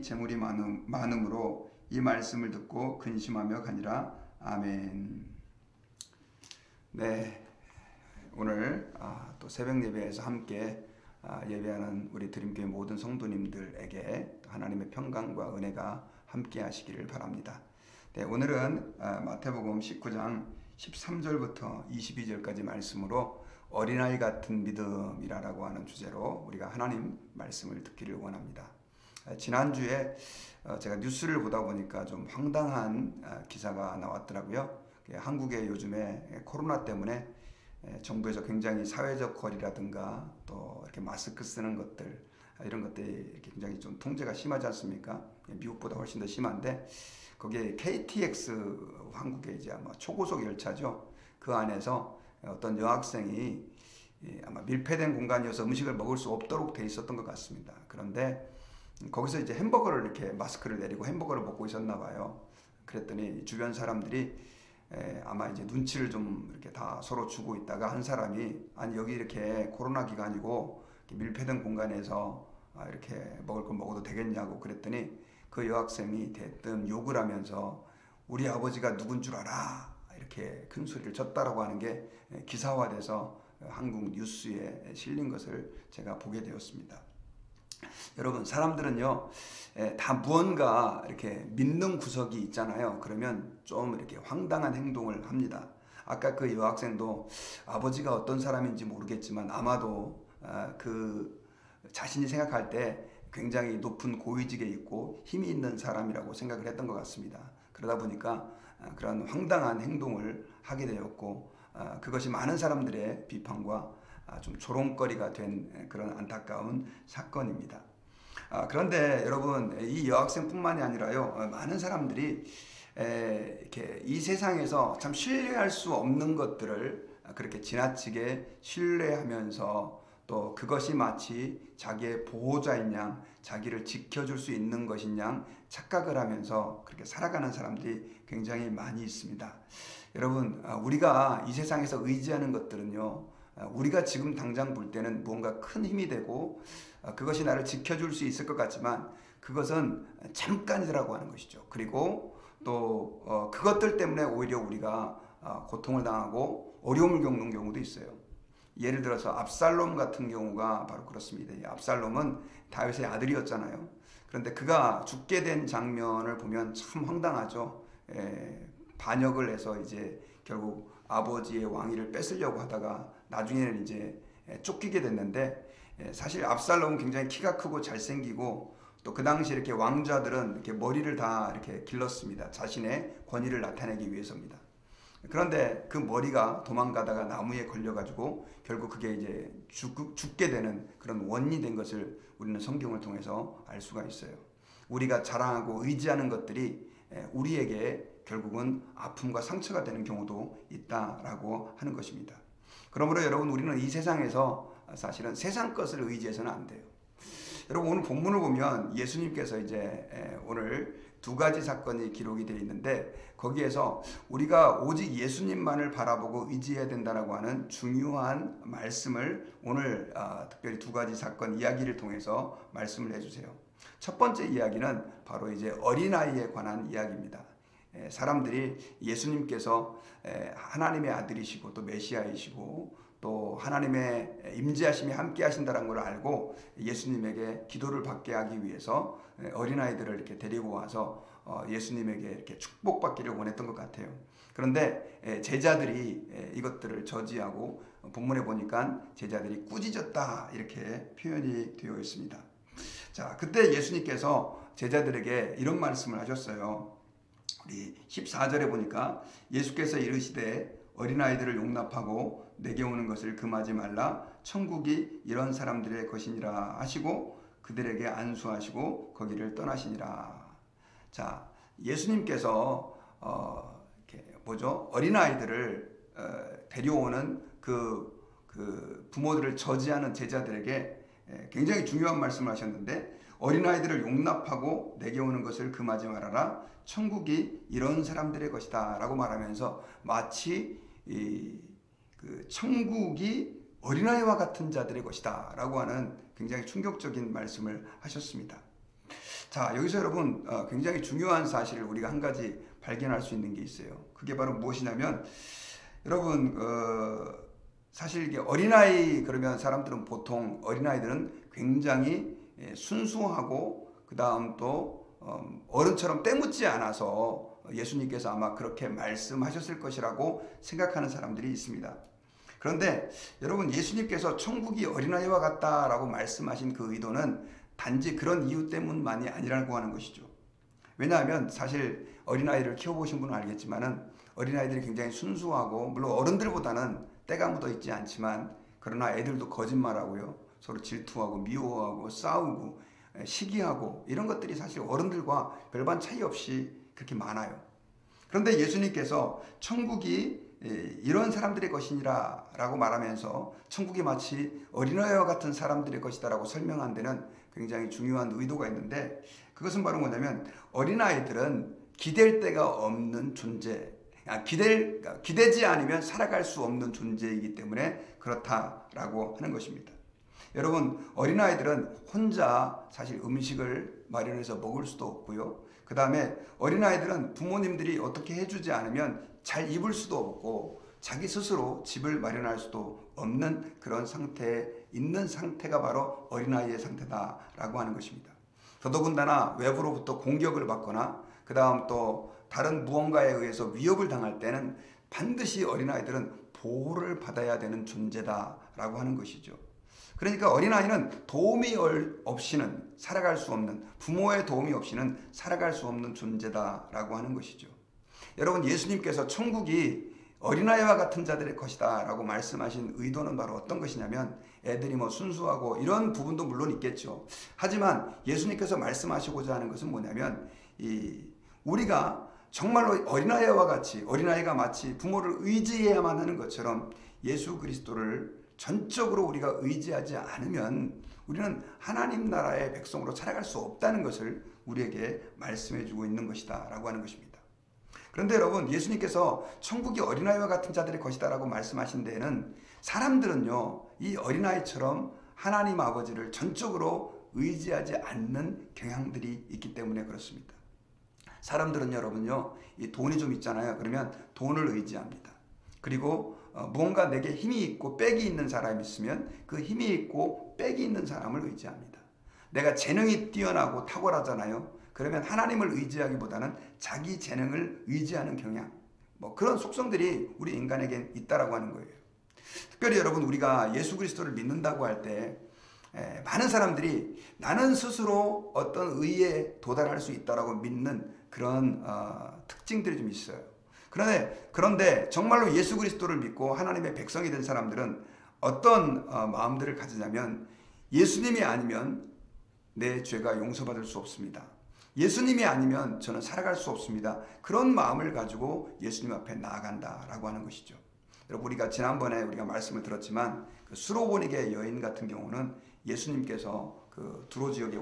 재물이 많음으로 이 말씀을 듣고 근심하며 가니라. 아멘. 네, 오늘 또 새벽 예배에서 함께 예배하는 우리 드림교회 모든 성도님들에게 하나님의 평강과 은혜가 함께 하시기를 바랍니다. 네, 오늘은 마태복음 19장 13절부터 22절까지 말씀으로 어린아이 같은 믿음이라고 하는 주제로 우리가 하나님 말씀을 듣기를 원합니다. 지난주에 제가 뉴스를 보다 보니까 좀 황당한 기사가 나왔더라고요. 한국에 요즘에 코로나 때문에 정부에서 굉장히 사회적 거리라든가 또 이렇게 마스크 쓰는 것들 이런 것들이 굉장히 좀 통제가 심하지 않습니까? 미국보다 훨씬 더 심한데 거기에 KTX 한국의 이제 아마 초고속 열차죠. 그 안에서 어떤 여학생이 아마 밀폐된 공간이어서 음식을 먹을 수 없도록 돼 있었던 것 같습니다. 그런데 거기서 이제 햄버거를 이렇게 마스크를 내리고 햄버거를 먹고 있었나 봐요. 그랬더니 주변 사람들이 아마 이제 눈치를 좀 이렇게 다 서로 주고 있다가 한 사람이 아니 여기 이렇게 코로나 기간이고 이렇게 밀폐된 공간에서 이렇게 먹을 거 먹어도 되겠냐고 그랬더니 그 여학생이 대뜸 욕을 하면서 우리 아버지가 누군 줄 알아 이렇게 큰 소리를 쳤다라고 하는 게 기사화돼서 한국 뉴스에 실린 것을 제가 보게 되었습니다. 여러분, 사람들은요, 다 무언가 이렇게 믿는 구석이 있잖아요. 그러면 좀 이렇게 황당한 행동을 합니다. 아까 그 여학생도 아버지가 어떤 사람인지 모르겠지만 아마도 그 자신이 생각할 때 굉장히 높은 고위직에 있고 힘이 있는 사람이라고 생각을 했던 것 같습니다. 그러다 보니까 그런 황당한 행동을 하게 되었고 그것이 많은 사람들의 비판과 좀 조롱거리가 된 그런 안타까운 사건입니다. 그런데 여러분, 이 여학생뿐만이 아니라요, 많은 사람들이 이렇게 이 세상에서 참 신뢰할 수 없는 것들을 그렇게 지나치게 신뢰하면서 또 그것이 마치 자기의 보호자인 양, 자기를 지켜줄 수 있는 것인 양 착각을 하면서 그렇게 살아가는 사람들이 굉장히 많이 있습니다. 여러분, 우리가 이 세상에서 의지하는 것들은요, 우리가 지금 당장 볼 때는 무언가 큰 힘이 되고 그것이 나를 지켜줄 수 있을 것 같지만 그것은 잠깐이라고 하는 것이죠. 그리고 또 그것들 때문에 오히려 우리가 고통을 당하고 어려움을 겪는 경우도 있어요. 예를 들어서 압살롬 같은 경우가 바로 그렇습니다. 이 압살롬은 다윗의 아들이었잖아요. 그런데 그가 죽게 된 장면을 보면 참 황당하죠. 반역을 해서 이제 결국 아버지의 왕위를 뺏으려고 하다가 나중에는 이제 쫓기게 됐는데 사실 압살롬은 굉장히 키가 크고 잘생기고 또 그 당시 이렇게 왕자들은 이렇게 머리를 다 이렇게 길렀습니다. 자신의 권위를 나타내기 위해서입니다. 그런데 그 머리가 도망가다가 나무에 걸려가지고 결국 그게 이제 죽게 되는 그런 원인이 된 것을 우리는 성경을 통해서 알 수가 있어요. 우리가 자랑하고 의지하는 것들이 우리에게 결국은 아픔과 상처가 되는 경우도 있다라고 하는 것입니다. 그러므로 여러분, 우리는 이 세상에서 사실은 세상 것을 의지해서는 안 돼요. 여러분, 오늘 본문을 보면 예수님께서 이제 오늘 두 가지 사건이 기록이 되어 있는데 거기에서 우리가 오직 예수님만을 바라보고 의지해야 된다라고 하는 중요한 말씀을 오늘 특별히 두 가지 사건 이야기를 통해서 말씀을 해주세요. 첫 번째 이야기는 바로 이제 어린아이에 관한 이야기입니다. 사람들이 예수님께서 하나님의 아들이시고 또 메시아이시고 또 하나님의 임재하심이 함께 하신다는 걸 알고 예수님에게 기도를 받게 하기 위해서 어린아이들을 이렇게 데리고 와서 예수님에게 이렇게 축복받기를 원했던 것 같아요. 그런데 제자들이 이것들을 저지하고 본문에 보니까 제자들이 꾸짖었다 이렇게 표현이 되어 있습니다. 자, 그때 예수님께서 제자들에게 이런 말씀을 하셨어요. 우리 14절에 보니까 예수께서 이르시되 어린아이들을 용납하고 내게 오는 것을 금하지 말라. 천국이 이런 사람들의 것이니라 하시고 그들에게 안수하시고 거기를 떠나시니라. 자, 예수님께서 어린아이들을 데려오는 그 부모들을 저지하는 제자들에게 굉장히 중요한 말씀을 하셨는데 어린아이들을 용납하고 내게 오는 것을 금하지 말아라. 천국이 이런 사람들의 것이다 라고 말하면서 마치 그 천국이 어린아이와 같은 자들의 것이다 라고 하는 굉장히 충격적인 말씀을 하셨습니다. 자, 여기서 여러분 굉장히 중요한 사실을 우리가 한 가지 발견할 수 있는 게 있어요. 그게 바로 무엇이냐면 여러분 사실 이게 어린아이 그러면 사람들은 보통 어린아이들은 굉장히 순수하고 그 다음 또 어른처럼 때묻지 않아서 예수님께서 아마 그렇게 말씀하셨을 것이라고 생각하는 사람들이 있습니다. 그런데 여러분 예수님께서 천국이 어린아이와 같다라고 말씀하신 그 의도는 단지 그런 이유 때문만이 아니라고 하는 것이죠. 왜냐하면 사실 어린아이를 키워보신 분은 알겠지만은 어린아이들이 굉장히 순수하고 물론 어른들보다는 때가 묻어 있지 않지만 그러나 애들도 거짓말하고요. 서로 질투하고 미워하고 싸우고 시기하고 이런 것들이 사실 어른들과 별반 차이 없이 그렇게 많아요. 그런데 예수님께서 천국이 이런 사람들의 것이니라 라고 말하면서 천국이 마치 어린아이와 같은 사람들의 것이다 라고 설명한 데는 굉장히 중요한 의도가 있는데 그것은 바로 뭐냐면 어린아이들은 기댈 데가 없는 존재, 기대지 않으면 살아갈 수 없는 존재이기 때문에 그렇다라고 하는 것입니다. 여러분 어린아이들은 혼자 사실 음식을 마련해서 먹을 수도 없고요. 그 다음에 어린아이들은 부모님들이 어떻게 해주지 않으면 잘 입을 수도 없고 자기 스스로 집을 마련할 수도 없는 그런 상태에 있는 상태가 바로 어린아이의 상태다라고 하는 것입니다. 더더군다나 외부로부터 공격을 받거나 그 다음 또 다른 무언가에 의해서 위협을 당할 때는 반드시 어린아이들은 보호를 받아야 되는 존재다라고 하는 것이죠. 그러니까 어린아이는 도움이 없이는 살아갈 수 없는, 부모의 도움이 없이는 살아갈 수 없는 존재다라고 하는 것이죠. 여러분 예수님께서 천국이 어린아이와 같은 자들의 것이다 라고 말씀하신 의도는 바로 어떤 것이냐면 애들이 뭐 순수하고 이런 부분도 물론 있겠죠. 하지만 예수님께서 말씀하시고자 하는 것은 뭐냐면 우리가 정말로 어린아이가 마치 부모를 의지해야만 하는 것처럼 예수 그리스도를 전적으로 우리가 의지하지 않으면 우리는 하나님 나라의 백성으로 살아갈 수 없다는 것을 우리에게 말씀해 주고 있는 것이다 라고 하는 것입니다. 그런데 여러분 예수님께서 천국이 어린아이와 같은 자들의 것이다 라고 말씀하신 데에는 사람들은요 이 어린아이처럼 하나님 아버지를 전적으로 의지하지 않는 경향들이 있기 때문에 그렇습니다. 사람들은 여러분요 이 돈이 좀 있잖아요. 그러면 돈을 의지합니다. 그리고 무언가 내게 힘이 있고 빽이 있는 사람이 있으면 그 힘이 있고 빽이 있는 사람을 의지합니다. 내가 재능이 뛰어나고 탁월하잖아요. 그러면 하나님을 의지하기보다는 자기 재능을 의지하는 경향, 뭐 그런 속성들이 우리 인간에겐 있다라고 하는 거예요. 특별히 여러분 우리가 예수 그리스도를 믿는다고 할 때 많은 사람들이 나는 스스로 어떤 의에 도달할 수 있다라고 믿는 그런 특징들이 좀 있어요. 그런데 정말로 예수 그리스도를 믿고 하나님의 백성이 된 사람들은 어떤 마음들을 가지냐면 예수님이 아니면 내 죄가 용서받을 수 없습니다. 예수님이 아니면 저는 살아갈 수 없습니다. 그런 마음을 가지고 예수님 앞에 나아간다라고 하는 것이죠. 여러분 우리가 지난번에 우리가 말씀을 들었지만 그 수로보니게 여인 같은 경우는 예수님께서 그 두로 지역에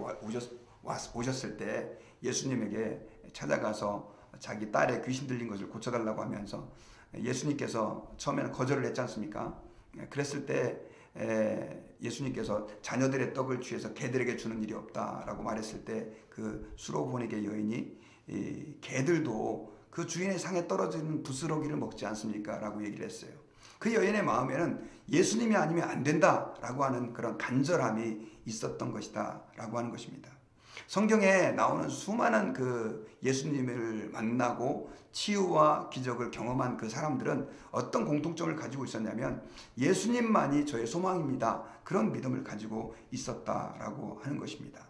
오셨을 때 예수님에게 찾아가서 자기 딸의 귀신 들린 것을 고쳐달라고 하면서 예수님께서 처음에는 거절을 했지 않습니까? 그랬을 때 예수님께서 자녀들의 떡을 취해서 개들에게 주는 일이 없다라고 말했을 때 그 수로보니게 여인이 개들도 그 주인의 상에 떨어지는 부스러기를 먹지 않습니까? 라고 얘기를 했어요. 그 여인의 마음에는 예수님이 아니면 안 된다라고 하는 그런 간절함이 있었던 것이다 라고 하는 것입니다. 성경에 나오는 수많은 그 예수님을 만나고 치유와 기적을 경험한 그 사람들은 어떤 공통점을 가지고 있었냐면 예수님만이 저의 소망입니다. 그런 믿음을 가지고 있었다라고 하는 것입니다.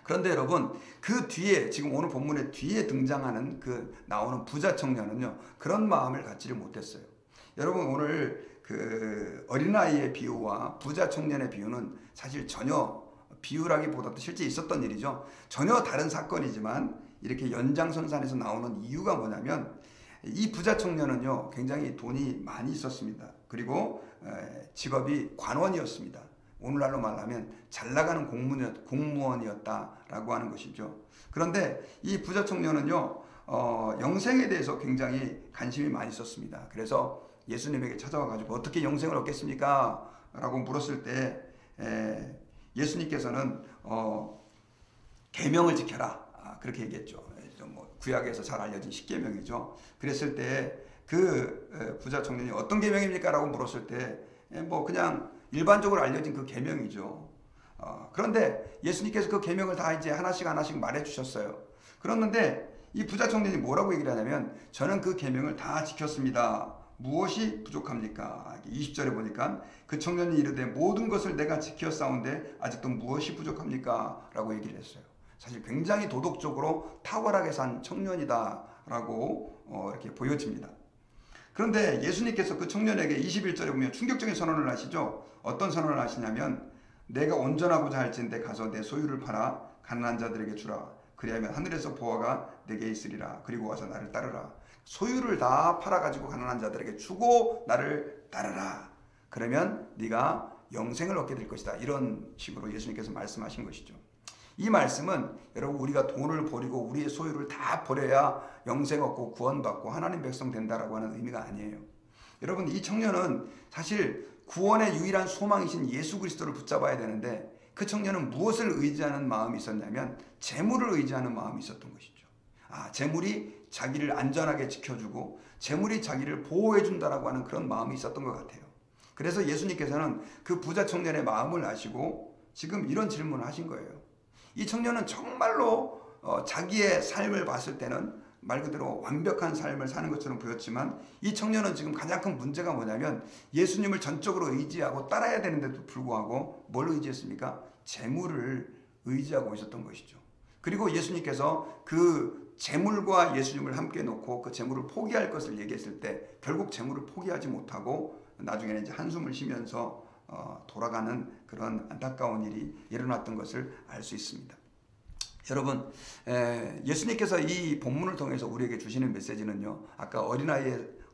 그런데 여러분 그 뒤에 지금 오늘 본문의 뒤에 등장하는 그 나오는 부자 청년은요 그런 마음을 갖지를 못했어요. 여러분 오늘 그 어린아이의 비유와 부자 청년의 비유는 사실 전혀 비유라기보다도 실제 있었던 일이죠. 전혀 다른 사건이지만 이렇게 연장선상에서 나오는 이유가 뭐냐면 이 부자 청년은요 굉장히 돈이 많이 있었습니다. 그리고 직업이 관원이었습니다. 오늘날로 말하면 잘 나가는 공무원이었다라고 하는 것이죠. 그런데 이 부자 청년은요 영생에 대해서 굉장히 관심이 많이 있었습니다. 그래서 예수님에게 찾아와가지고 어떻게 영생을 얻겠습니까? 라고 물었을 때 예수님께서는 계명을 지켜라. 그렇게 얘기했죠. 뭐 구약에서 잘 알려진 10계명이죠. 그랬을 때 그 부자 청년이 어떤 계명입니까? 라고 물었을 때 뭐 그냥 일반적으로 알려진 그 계명이죠. 그런데 예수님께서 그 계명을 다 이제 하나씩 하나씩 말해 주셨어요. 그랬는데 이 부자 청년이 뭐라고 얘기를 하냐면 저는 그 계명을 다 지켰습니다. 무엇이 부족합니까? 20절에 보니까 그 청년이 이르되 모든 것을 내가 지켰사온데 아직도 무엇이 부족합니까? 라고 얘기를 했어요. 사실 굉장히 도덕적으로 탁월하게 산 청년이다 라고 이렇게 보여집니다. 그런데 예수님께서 그 청년에게 21절에 보면 충격적인 선언을 하시죠. 어떤 선언을 하시냐면 내가 온전하고자 할진대 가서 내 소유를 팔아 가난한 자들에게 주라. 그리하면 하늘에서 보화가 내게 있으리라. 그리고 와서 나를 따르라. 소유를 다 팔아가지고 가난한 자들에게 주고 나를 따르라. 그러면 네가 영생을 얻게 될 것이다. 이런 식으로 예수님께서 말씀하신 것이죠. 이 말씀은 여러분 우리가 돈을 버리고 우리의 소유를 다 버려야 영생 얻고 구원받고 하나님 백성 된다라고 하는 의미가 아니에요. 여러분 이 청년은 사실 구원의 유일한 소망이신 예수 그리스도를 붙잡아야 되는데 그 청년은 무엇을 의지하는 마음이 있었냐면 재물을 의지하는 마음이 있었던 것이죠. 재물이 자기를 안전하게 지켜주고 재물이 자기를 보호해준다라고 하는 그런 마음이 있었던 것 같아요. 그래서 예수님께서는 그 부자 청년의 마음을 아시고 지금 이런 질문을 하신 거예요. 이 청년은 정말로 자기의 삶을 봤을 때는 말 그대로 완벽한 삶을 사는 것처럼 보였지만 이 청년은 지금 가장 큰 문제가 뭐냐면 예수님을 전적으로 의지하고 따라야 되는데도 불구하고 뭘 의지했습니까? 재물을 의지하고 있었던 것이죠. 그리고 예수님께서 그 재물과 예수님을 함께 놓고 그 재물을 포기할 것을 얘기했을 때 결국 재물을 포기하지 못하고 나중에는 이제 한숨을 쉬면서 돌아가는 그런 안타까운 일이 일어났던 것을 알 수 있습니다. 여러분 예수님께서 이 본문을 통해서 우리에게 주시는 메시지는요. 아까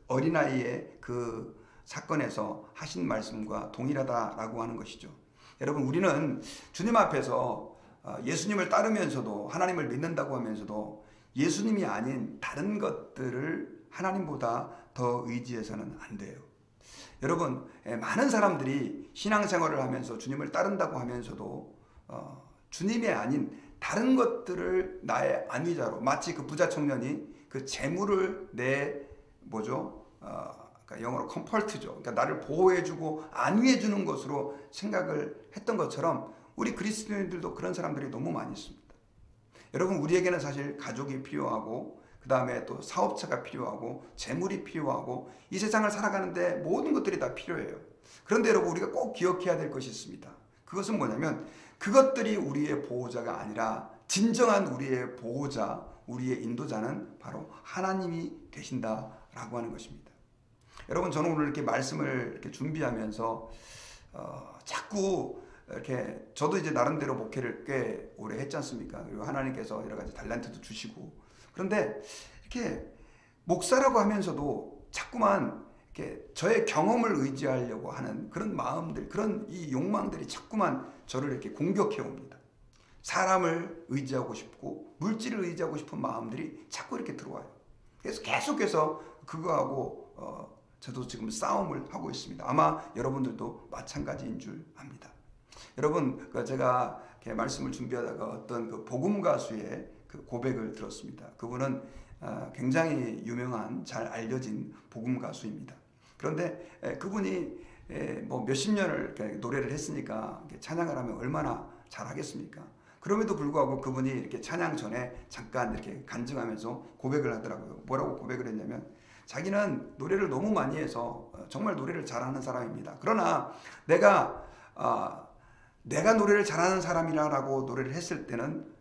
어린아이의 그 사건에서 하신 말씀과 동일하다라고 하는 것이죠. 여러분 우리는 주님 앞에서 예수님을 따르면서도 하나님을 믿는다고 하면서도 예수님이 아닌 다른 것들을 하나님보다 더 의지해서는 안 돼요. 여러분 많은 사람들이 신앙생활을 하면서 주님을 따른다고 하면서도 주님이 아닌 다른 것들을 나의 안위자로 마치 그 부자 청년이 그 재물을 그러니까 영어로 컴펄트죠. 그러니까 나를 보호해주고 안위해주는 것으로 생각을 했던 것처럼 우리 그리스도인들도 그런 사람들이 너무 많이 있습니다. 여러분 우리에게는 사실 가족이 필요하고 그 다음에 또 사업체가 필요하고 재물이 필요하고 이 세상을 살아가는데 모든 것들이 다 필요해요. 그런데 여러분 우리가 꼭 기억해야 될 것이 있습니다. 그것은 뭐냐면 그것들이 우리의 보호자가 아니라 진정한 우리의 보호자, 우리의 인도자는 바로 하나님이 되신다라고 하는 것입니다. 여러분 저는 오늘 이렇게 말씀을 이렇게 준비하면서 자꾸 이렇게 저도 이제 나름대로 목회를 꽤 오래 했지 않습니까? 그리고 하나님께서 여러 가지 달란트도 주시고 그런데 이렇게 목사라고 하면서도 자꾸만 이렇게 저의 경험을 의지하려고 하는 그런 마음들, 그런 이 욕망들이 자꾸만 저를 이렇게 공격해 옵니다. 사람을 의지하고 싶고 물질을 의지하고 싶은 마음들이 자꾸 이렇게 들어와요. 그래서 계속해서 그거하고 저도 지금 싸움을 하고 있습니다. 아마 여러분들도 마찬가지인 줄 압니다. 여러분 제가 이렇게 말씀을 준비하다가 어떤 그 복음 가수의 그 고백을 들었습니다. 그분은 굉장히 유명한 잘 알려진 복음 가수입니다. 그런데 그분이 뭐 몇십 년을 이렇게 노래를 했으니까 이렇게 찬양을 하면 얼마나 잘하겠습니까? 그럼에도 불구하고 그분이 이렇게 찬양 전에 잠깐 이렇게 간증하면서 고백을 하더라고요. 뭐라고 고백을 했냐면 자기는 노래를 너무 많이 해서 정말 노래를 잘하는 사람입니다. 그러나 내가 노래를 잘하는 사람이라고 노래를 했을 때는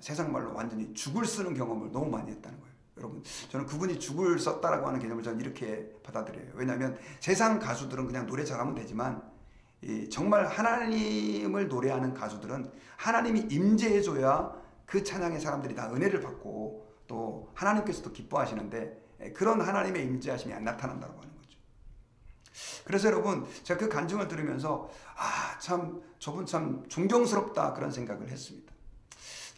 세상 말로 완전히 죽을 쓰는 경험을 너무 많이 했다는 거예요. 여러분 저는 그분이 죽을 썼다라고 하는 개념을 저는 이렇게 받아들여요. 왜냐하면 세상 가수들은 그냥 노래 잘하면 되지만 정말 하나님을 노래하는 가수들은 하나님이 임재해줘야 그 찬양의 사람들이 다 은혜를 받고 또 하나님께서도 기뻐하시는데 그런 하나님의 임재하심이 안 나타난다고 하는 거죠. 그래서 여러분 제가 그 간증을 들으면서 참 저분 참 존경스럽다 그런 생각을 했습니다.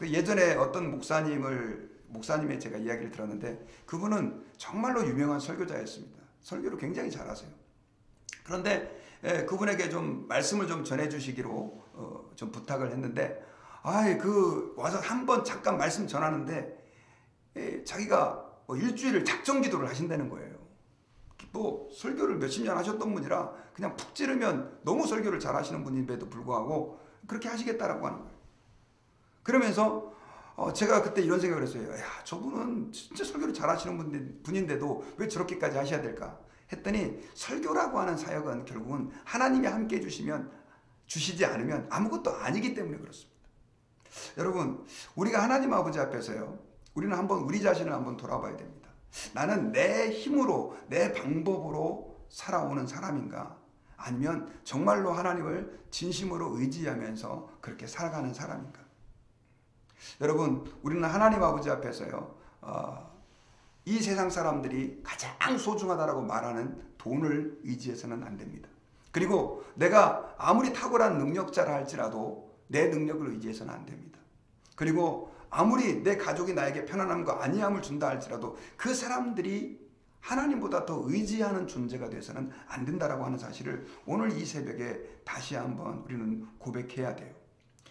예전에 어떤 목사님의 제가 이야기를 들었는데 그분은 정말로 유명한 설교자였습니다. 설교를 굉장히 잘하세요. 그런데 그분에게 좀 말씀을 좀 전해주시기로 좀 부탁을 했는데 와서 한번 잠깐 말씀 전하는데 자기가 일주일을 작정 기도를 하신다는 거예요. 설교를 몇십 년 하셨던 분이라 그냥 푹 찌르면 너무 설교를 잘 하시는 분임에도 불구하고 그렇게 하시겠다라고 하는 거예요. 그러면서 제가 그때 이런 생각을 했어요. 저분은 진짜 설교를 잘 하시는 분인데도 왜 저렇게까지 하셔야 될까 했더니, 설교라고 하는 사역은 결국은 하나님이 함께 주시지 않으면 아무것도 아니기 때문에 그렇습니다. 여러분, 우리가 하나님 아버지 앞에서요, 우리는 우리 자신을 한번 돌아봐야 됩니다. 나는 내 힘으로, 내 방법으로 살아오는 사람인가? 아니면 정말로 하나님을 진심으로 의지하면서 그렇게 살아가는 사람인가? 여러분, 우리는 하나님 아버지 앞에서요, 이 세상 사람들이 가장 소중하다라고 말하는 돈을 의지해서는 안 됩니다. 그리고 내가 아무리 탁월한 능력자라 할지라도 내 능력을 의지해서는 안 됩니다. 그리고 아무리 내 가족이 나에게 편안함과 안위함을 준다 할지라도 그 사람들이 하나님보다 더 의지하는 존재가 돼서는 안 된다라고 하는 사실을 오늘 이 새벽에 다시 한번 우리는 고백해야 돼요.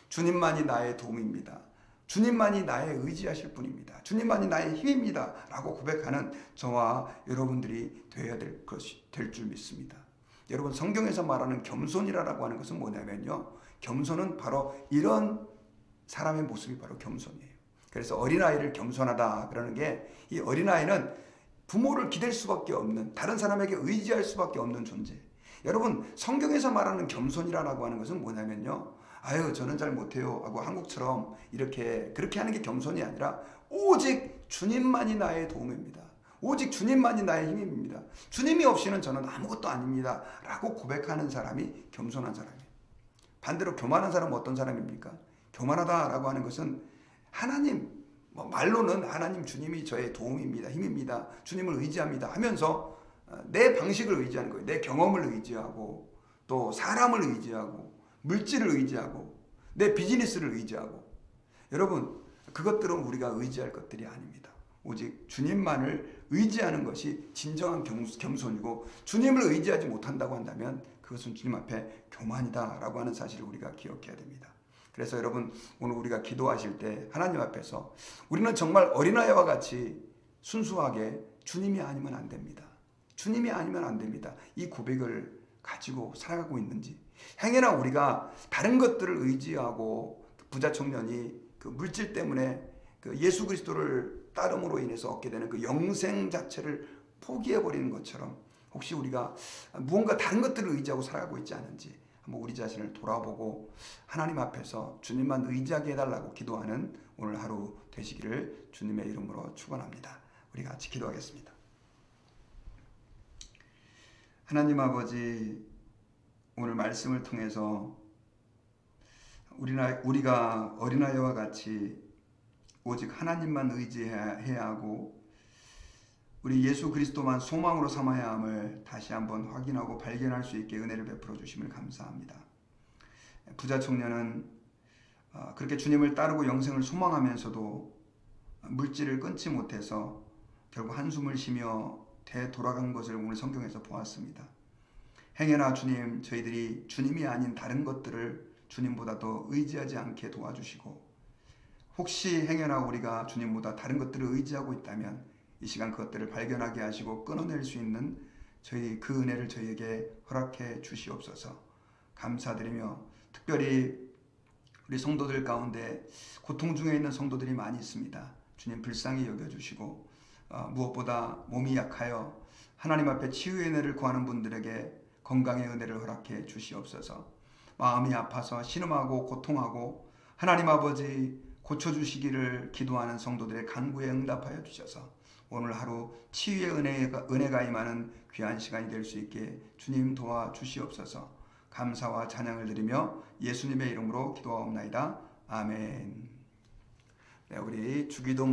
주님만이 나의 도움입니다. 주님만이 나의 의지하실 분입니다. 주님만이 나의 힘입니다. 라고 고백하는 저와 여러분들이 되어야 될 줄 믿습니다. 여러분, 성경에서 말하는 겸손이라고 하는 것은 뭐냐면요, 겸손은 바로 이런 사람의 모습이 바로 겸손이에요. 그래서 어린아이를 겸손하다 그러는 게, 이 어린아이는 부모를 기댈 수밖에 없는, 다른 사람에게 의지할 수밖에 없는 존재. 여러분, 성경에서 말하는 겸손이라고 하는 것은 뭐냐면요, 저는 잘 못해요 하고 한국처럼 그렇게 하는 게 겸손이 아니라 오직 주님만이 나의 도움입니다. 오직 주님만이 나의 힘입니다. 주님이 없이는 저는 아무것도 아닙니다 라고 고백하는 사람이 겸손한 사람이에요. 반대로 교만한 사람은 어떤 사람입니까? 교만하다라고 하는 것은 하나님, 말로는 하나님 주님이 저의 도움입니다, 힘입니다, 주님을 의지합니다 하면서 내 방식을 의지하는 거예요. 내 경험을 의지하고, 또 사람을 의지하고, 물질을 의지하고, 내 비즈니스를 의지하고. 여러분, 그것들은 우리가 의지할 것들이 아닙니다. 오직 주님만을 의지하는 것이 진정한 겸손이고, 주님을 의지하지 못한다고 한다면 그것은 주님 앞에 교만이다라고 하는 사실을 우리가 기억해야 됩니다. 그래서 여러분, 오늘 우리가 기도하실 때 하나님 앞에서 우리는 정말 어린아이와 같이 순수하게 주님이 아니면 안 됩니다. 주님이 아니면 안 됩니다. 이 고백을 가지고 살아가고 있는지. 행여나 우리가 다른 것들을 의지하고, 부자 청년이 그 물질 때문에 그 예수 그리스도를 따름으로 인해서 얻게 되는 그 영생 자체를 포기해버리는 것처럼, 혹시 우리가 무언가 다른 것들을 의지하고 살아가고 있지 않은지 한번 우리 자신을 돌아보고 하나님 앞에서 주님만 의지하게 해달라고 기도하는 오늘 하루 되시기를 주님의 이름으로 축원합니다. 우리 같이 기도하겠습니다. 하나님 아버지, 오늘 말씀을 통해서 우리가 어린아이와 같이 오직 하나님만 의지해야 하고, 우리 예수 그리스도만 소망으로 삼아야 함을 다시 한번 확인하고 발견할 수 있게 은혜를 베풀어 주심을 감사합니다. 부자 청년은 그렇게 주님을 따르고 영생을 소망하면서도 물질을 끊지 못해서 결국 한숨을 쉬며 되돌아간 것을 오늘 성경에서 보았습니다. 행여나 주님, 저희들이 주님이 아닌 다른 것들을 주님보다 더 의지하지 않게 도와주시고, 혹시 행여나 우리가 주님보다 다른 것들을 의지하고 있다면 이 시간 그것들을 발견하게 하시고 끊어낼 수 있는 그 은혜를 저희에게 허락해 주시옵소서. 감사드리며, 특별히 우리 성도들 가운데 고통 중에 있는 성도들이 많이 있습니다. 주님 불쌍히 여겨주시고, 무엇보다 몸이 약하여 하나님 앞에 치유의 은혜를 구하는 분들에게 건강의 은혜를 허락해 주시옵소서. 마음이 아파서 신음하고 고통하고 하나님 아버지 고쳐주시기를 기도하는 성도들의 간구에 응답하여 주셔서 오늘 하루 치유의 은혜가 임하는 귀한 시간이 될 수 있게 주님 도와주시옵소서. 감사와 찬양을 드리며 예수님의 이름으로 기도하옵나이다. 아멘. 네, 우리 주기도